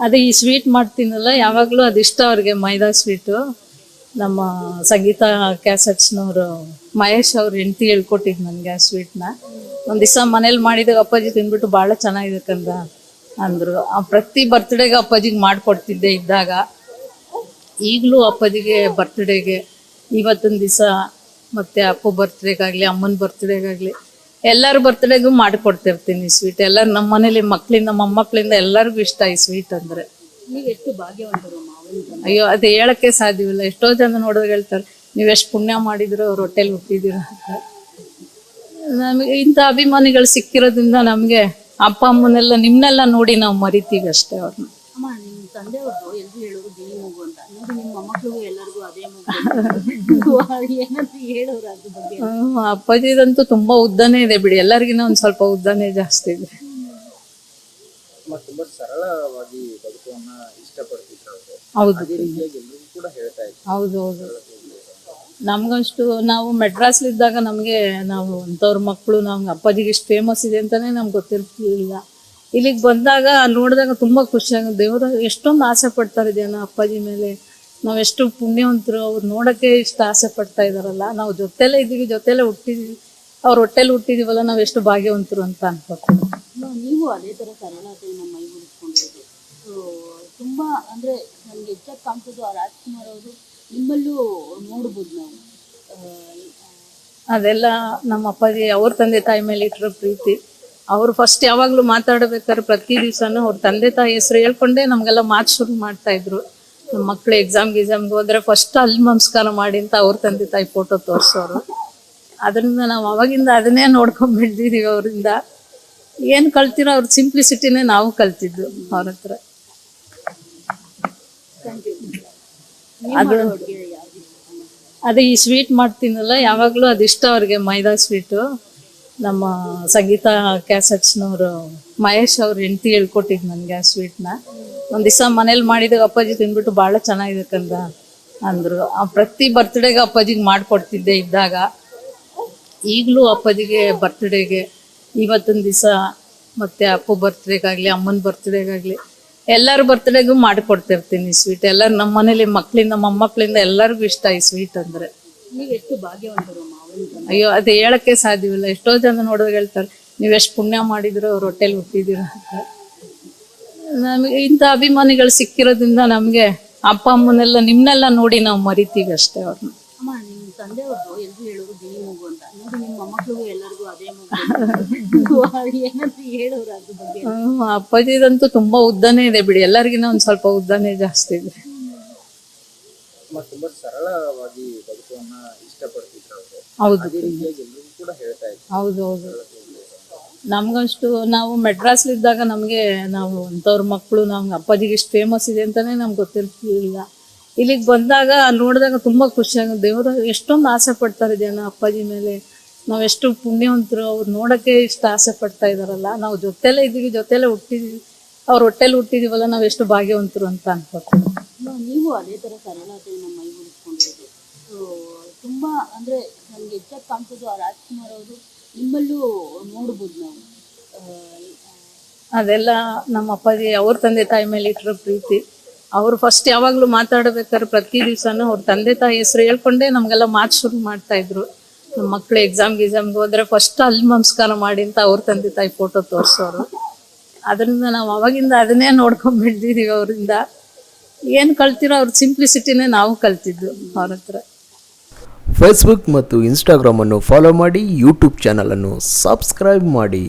ಅದೇ ಈ ಸ್ವೀಟ್ ಮಾಡ್ತೀನಲ್ಲ ಯಾವಾಗಲೂ ಅದಿಷ್ಟ ಅವ್ರಿಗೆ, ಮೈದಾ ಸ್ವೀಟು. ನಮ್ಮ ಸಂಗೀತ ಕ್ಯಾಸೆಟ್ಸ್ನವರು ಮಹೇಶ್ ಅವ್ರ ಹೆಂಡತಿ ಹೇಳ್ಕೊಟ್ಟಿದ್ದು ನನಗೆ ಆ ಸ್ವೀಟ್ನ. ಒಂದು ದಿವಸ ಮನೇಲಿ ಮಾಡಿದಾಗ ಅಪ್ಪಾಜಿ ತಿಂದ್ಬಿಟ್ಟು ಭಾಳ ಚೆನ್ನಾಗಿದೆ ಕಂದ ಅಂದರು. ಪ್ರತಿ ಬರ್ತ್ಡೇಗೆ ಅಪ್ಪಾಜಿಗೆ ಮಾಡಿಕೊಡ್ತಿದ್ದೆ ಇದ್ದಾಗ. ಈಗಲೂ ಅಪ್ಪಾಜಿಗೆ ಬರ್ತ್ಡೇಗೆ, ಇವತ್ತಿನ ದಿವಸ ಮತ್ತು ಅಪ್ಪು ಬರ್ತ್ಡೇಗಾಗಲಿ ಅಮ್ಮನ ಬರ್ತ್ಡೇಗಾಗಲಿ ಎಲ್ಲರ ಬರ್ತ್ಡೇಗೂ ಮಾಡಿಕೊಡ್ತಿರ್ತೀನಿ ಸ್ವೀಟ್. ಎಲ್ಲರೂ ನಮ್ಮ ಮನೇಲಿ ಮಕ್ಕಳಿಂದ ಮೊಮ್ಮಕ್ಕಳಿಂದ ಎಲ್ಲರಿಗೂ ಇಷ್ಟ ಈ ಸ್ವೀಟ್ ಅಂದರೆ. ನೀವು ಎಷ್ಟು ಭಾಗ್ಯವಂತರು ಮಾವನ. ಅಯ್ಯೋ, ಅದು ಹೇಳೋಕ್ಕೆ ಸಾಧ್ಯವಿಲ್ಲ. ಎಷ್ಟೋ ಜನ ನೋಡಿದಾಗ ಹೇಳ್ತಾರೆ, ನೀವು ಎಷ್ಟು ಪುಣ್ಯ ಮಾಡಿದ್ರು ಅವ್ರ ಹೊಟ್ಟೆಲಿ ಹುಟ್ಟಿದ್ದೀರ ಅಂತ. ನಮಗೆ ಇಂಥ ಅಭಿಮಾನಿಗಳು ಸಿಕ್ಕಿರೋದ್ರಿಂದ ನಮಗೆ ಅಪ್ಪ ಅಮ್ಮನೆಲ್ಲ ನಿಮ್ಮನ್ನೆಲ್ಲ ನೋಡಿ ನಾವು ಮರಿತೀವಿ ಅಷ್ಟೇ ಅವ್ರನ್ನ. ಅಮ್ಮ, ನಿಮ್ಮ ತಂದೆಯವ್ರದ್ದು ಎಲ್ಲರೂ ಹೇಳೋರು ಗಿಳಿ ಮೂಗು ಅಂತ. ನೋಡಿ ನಿಮ್ಮ ಮೊಮ್ಮಕ್ಕಳಿಗೂ ಎಲ್ಲರಿಗೂ ಅದೇ ಮೂಗು ಏನಾದ್ರು ಹೇಳೋರು ಅದ್ರ ಬಗ್ಗೆ? ಅಪ್ಪಾಜಿದಂತೂ ತುಂಬಾ ಉದ್ದನೇ ಇದೆ ಬಿಡಿ, ಎಲ್ಲರಿಗಿನ ಒಂದ್ ಸ್ವಲ್ಪ ಉದ್ದನೇ ಜಾಸ್ತಿ ಇದೆ. ತುಂಬಾ ಸರಳವಾಗಿ ಬದುಕುವನ್ನ ಇಷ್ಟಪಡ್ತಿದ್ರು. ಹೌದು ಕೂಡ ಹೇಳ್ತಾ ಇದ್ರು. ಹೌದು ಹೌದು. ನಮ್ಗಷ್ಟು ನಾವು ಮೆಡ್ರಾಸ್ಲಿದ್ದಾಗ ನಮಗೆ ನಾವು ಅಂಥವ್ರ ಮಕ್ಕಳು, ನಮ್ಗೆ ಅಪ್ಪಾಜಿಗೆ ಇಷ್ಟು ಫೇಮಸ್ ಇದೆ ಅಂತಾನೆ ನಮ್ಗೆ ಗೊತ್ತಿರ್ಲಿಲ್ಲ. ಇಲ್ಲಿಗೆ ಬಂದಾಗ ನೋಡಿದಾಗ ತುಂಬ ಖುಷಿಯಾಗುತ್ತೆ. ದೇವರು ಎಷ್ಟೊಂದು ಆಸೆ ಪಡ್ತಾರೆ ಜನ ಅಪ್ಪಾಜಿ ಮೇಲೆ. ನಾವು ಎಷ್ಟು ಪುಣ್ಯವಂತರು, ಅವ್ರು ನೋಡೋಕ್ಕೆ ಇಷ್ಟು ಆಸೆ ಪಡ್ತಾ ಇದ್ದಾರಲ್ಲ. ನಾವು ಜೊತೆಲೇ ಇದ್ದೀವಿ, ಜೊತೆಲೇ ಹುಟ್ಟಿದ್ದೀವಿ, ಅವ್ರ ಹೊಟ್ಟೆಲಿ ಹುಟ್ಟಿದೀವಲ್ಲ, ನಾವು ಎಷ್ಟು ಭಾಗ್ಯವಂತರು ಅಂತ ಅನ್ಕೋತೀವಿ. ನೀವು ಅದೇ ಥರ ಸರಳತೆಯನ್ನು ಮೈಗೂಡಿಸ್ಕೊಂಡಿರೋದು ತುಂಬ. ಅಂದರೆ ನನಗೆ ಹೆಚ್ಚಾಗಿ ಕಾಣಿಸೋದು ಆ ರಾಜ್ಕುಮಾರ್ ಅವರು ನಿಮ್ಮಲ್ಲೂ ನೋಡ್ಬೋದು ನಾವು. ಅದೆಲ್ಲ ನಮ್ಮ ಅಪ್ಪಾಜಿ ಅವ್ರ ತಂದೆ ತಾಯಿ ಮೇಲೆ ಇಟ್ಟಿರೋ ಪ್ರೀತಿ. ಅವರು ಫಸ್ಟ್ ಯಾವಾಗಲೂ ಮಾತಾಡಬೇಕಾದ್ರೆ ಪ್ರತಿ ದಿವಸನೂ ಅವ್ರ ತಂದೆ ತಾಯಿ ಹೆಸರು ಹೇಳ್ಕೊಂಡೇ ನಮಗೆಲ್ಲ ಮಾತು ಶುರು ಮಾಡ್ತಾಯಿದ್ರು. ನಮ್ಮ ಮಕ್ಕಳು ಎಕ್ಸಾಮ್ಗೆ ಹೋದರೆ ಫಸ್ಟ್ ಅಲ್ಲಿ ನಮಸ್ಕಾರ ಮಾಡಿ ಅಂತ ಅವ್ರ ತಂದೆ ತಾಯಿ ಫೋಟೋ ತೋರಿಸೋರು. ಅದರಿಂದ ನಾವು ಅವಾಗಿಂದ ಅದನ್ನೇ ನೋಡ್ಕೊಂಡು ಬೆಳೆದಿದ್ದೀವಿ. ಅವರಿಂದ ಏನು ಕಲ್ತಿರೋ ಅವ್ರ ಸಿಂಪ್ಲಿಸಿಟಿನೇ ನಾವು ಕಲ್ತಿದ್ದು ಅವ್ರ ಹತ್ರ. ಅದು ಅದೇ ಈ ಸ್ವೀಟ್ ಮಾಡ್ತೀನಲ್ಲ ಯಾವಾಗಲೂ ಅದಿಷ್ಟ ಅವ್ರಿಗೆ, ಮೈದಾ ಸ್ವೀಟು. ನಮ್ಮ ಸಂಗೀತ ಕ್ಯಾಸೆಟ್ಸ್ನವರು ಮಹೇಶ್ ಅವ್ರ ಹೆಂಡತಿ ಹೇಳ್ಕೊಟ್ಟಿದ್ದು ನನಗೆ ಆ ಸ್ವೀಟ್ನ. ಒಂದು ದಿವಸ ಮನೇಲಿ ಮಾಡಿದಾಗ ಅಪ್ಪಾಜಿ ತಿಂದ್ಬಿಟ್ಟು ಭಾಳ ಚೆನ್ನಾಗಿದೆ ಕಂದ ಅಂದರು. ಪ್ರತಿ ಬರ್ತ್ಡೇಗೆ ಅಪ್ಪಾಜಿಗೆ ಮಾಡಿಕೊಡ್ತಿದ್ದೆ ಇದ್ದಾಗ. ಈಗಲೂ ಅಪ್ಪಾಜಿಗೆ ಬರ್ತ್ಡೇಗೆ, ಇವತ್ತಿನ ದಿವಸ ಮತ್ತು ಅಪ್ಪು ಬರ್ತ್ಡೇಗಾಗಲಿ ಅಮ್ಮನ ಬರ್ತ್ಡೇಗಾಗಲಿ ಎಲ್ಲರ ಬರ್ತ್ಡೇಗೂ ಮಾಡಿಕೊಡ್ತಿರ್ತೀನಿ ಸ್ವೀಟ್. ಎಲ್ಲರೂ ನಮ್ಮ ಮನೇಲಿ ಮಕ್ಕಳಿಂದ ಮೊಮ್ಮಕ್ಕಳಿಂದ ಎಲ್ಲರಿಗೂ ಇಷ್ಟ ಈ ಸ್ವೀಟ್ ಅಂದರೆ. ನೀವು ಎಷ್ಟು ಭಾಗ್ಯವಂತರು ಮಾವನ. ಅಯ್ಯೋ, ಅದು ಹೇಳೋಕ್ಕೆ ಸಾಧ್ಯವಿಲ್ಲ. ಎಷ್ಟೋ ಜನ ನೋಡಿದಾಗ ಹೇಳ್ತಾರೆ, ನೀವು ಎಷ್ಟು ಪುಣ್ಯ ಮಾಡಿದ್ರು ಅವ್ರ ಹೊಟ್ಟೆಲಿ ಹುಟ್ಟಿದ್ದೀರ ಅಂತ. ನಮಗೆ ಇಂಥ ಅಭಿಮಾನಿಗಳು ಸಿಕ್ಕಿರೋದ್ರಿಂದ ನಮಗೆ ಅಪ್ಪ ಅಮ್ಮನೆಲ್ಲ ನಿಮ್ಮನ್ನೆಲ್ಲ ನೋಡಿ ನಾವು ಮರಿತೀವಿ ಅಷ್ಟೇ ಅವ್ರನ್ನ. ಅಮ್ಮ, ನಿಮ್ಮ ತಂದೆಯವ್ರದ್ದು ಎಲ್ಲರೂ ಹೇಳೋರು ಗಿಳಿ ಮೂಗು ಅಂತ. ನೋಡಿ ನಿಮ್ಮ ಮೊಮ್ಮಕ್ಕಳಿಗೂ ಎಲ್ಲರಿಗೂ ಅದೇ ಮೂಗು ಏನಾದ್ರು ಹೇಳೋರು ಅದ್ರ ಬಗ್ಗೆ? ಅಪ್ಪಾಜಿದಂತೂ ತುಂಬಾ ಉದ್ದನೇ ಇದೆ ಬಿಡಿ, ಎಲ್ಲರಿಗಿನ ಒಂದ್ ಸ್ವಲ್ಪ ಉದ್ದನೇ ಜಾಸ್ತಿ ಇದೆ. ತುಂಬಾ ಸರಳವಾಗಿ ಬದುಕುವನ್ನ ಇಷ್ಟಪಡ್ತಿದ್ರು. ಹೌದು ಕೂಡ ಹೇಳ್ತಾ ಇದ್ರು. ಹೌದು ಹೌದು. ನಮ್ಗಷ್ಟು ನಾವು ಮೆಡ್ರಾಸ್ಲಿದ್ದಾಗ ನಮಗೆ ನಾವು ಅಂಥವ್ರ ಮಕ್ಕಳು, ನಮ್ಗೆ ಅಪ್ಪಾಜಿಗೆ ಇಷ್ಟು ಫೇಮಸ್ ಇದೆ ಅಂತಾನೆ ನಮ್ಗೆ ಗೊತ್ತಿರ್ಲಿಲ್ಲ. ಇಲ್ಲಿಗೆ ಬಂದಾಗ ನೋಡಿದಾಗ ತುಂಬ ಖುಷಿಯಾಗುತ್ತೆ. ದೇವರು ಎಷ್ಟೊಂದು ಆಸೆ ಪಡ್ತಾರೆ ಜನ ಅಪ್ಪಾಜಿ ಮೇಲೆ. ನಾವು ಎಷ್ಟು ಪುಣ್ಯವಂತರು, ಅವ್ರು ನೋಡೋಕ್ಕೆ ಇಷ್ಟು ಆಸೆ ಪಡ್ತಾ ಇದ್ದಾರಲ್ಲ. ನಾವು ಜೊತೆಲೇ ಇದ್ದೀವಿ, ಜೊತೆಲೇ ಹುಟ್ಟಿದ್ದೀವಿ, ಅವ್ರ ಹೊಟ್ಟೆಲಿ ಹುಟ್ಟಿದೀವಲ್ಲ, ನಾವು ಎಷ್ಟು ಭಾಗ್ಯವಂತರು ಅಂತ ಅನ್ಕೋತೀವಿ. ನೀವು ಅದೇ ಥರ ಸರಳತೆಯನ್ನು ಮೈಗೂಡಿಸ್ಕೊಂಡಿರೋದು ತುಂಬ. ಅಂದರೆ ನನಗೆ ಹೆಚ್ಚಾಗಿ ಕಾಣಿಸೋದು ಆ ರಾಜ್ಕುಮಾರ್ ಅವರು ನಿಮ್ಮಲ್ಲೂ ನೋಡ್ಬೋದು ನಾವು. ಅದೆಲ್ಲ ನಮ್ಮ ಅಪ್ಪಾಜಿ ಅವ್ರ ತಂದೆ ತಾಯಿ ಮೇಲೆ ಇಟ್ಟಿರೋ ಪ್ರೀತಿ. ಅವರು ಫಸ್ಟ್ ಯಾವಾಗಲೂ ಮಾತಾಡಬೇಕಾದ್ರೆ ಪ್ರತಿ ದಿವಸನೂ ಅವ್ರ ತಂದೆ ತಾಯಿ ಹೆಸರು ಹೇಳ್ಕೊಂಡೇ ನಮಗೆಲ್ಲ ಮಾತು ಶುರು ಮಾಡ್ತಾಯಿದ್ರು. ನಮ್ಮ ಮಕ್ಕಳು ಎಕ್ಸಾಮ್ಗೆ ಹೋದರೆ ಫಸ್ಟ್ ಅಲ್ಲಿ ನಮಸ್ಕಾರ ಮಾಡಿ ಅಂತ ಅವ್ರ ತಂದೆ ತಾಯಿ ಫೋಟೋ ತೋರಿಸೋರು. ಅದರಿಂದ ನಾವು ಅವಾಗಿಂದ ಅದನ್ನೇ ನೋಡ್ಕೊಂಡು ಬೆಳೆದಿದ್ದೀವಿ. ಅವರಿಂದ ಏನು ಕಲ್ತಿರೋ ಅವ್ರ ಸಿಂಪ್ಲಿಸಿಟಿನೇ ನಾವು ಕಲ್ತಿದ್ದು ಅವ್ರ ಹತ್ರ. ಫೇಸ್ಬುಕ್ ಮತ್ತು ಇನ್ಸ್ಟಾಗ್ರಾಮನ್ನು ಫಾಲೋ ಮಾಡಿ, ಯೂಟ್ಯೂಬ್ ಚಾನಲನ್ನು ಸಬ್ಸ್ಕ್ರೈಬ್ ಮಾಡಿ.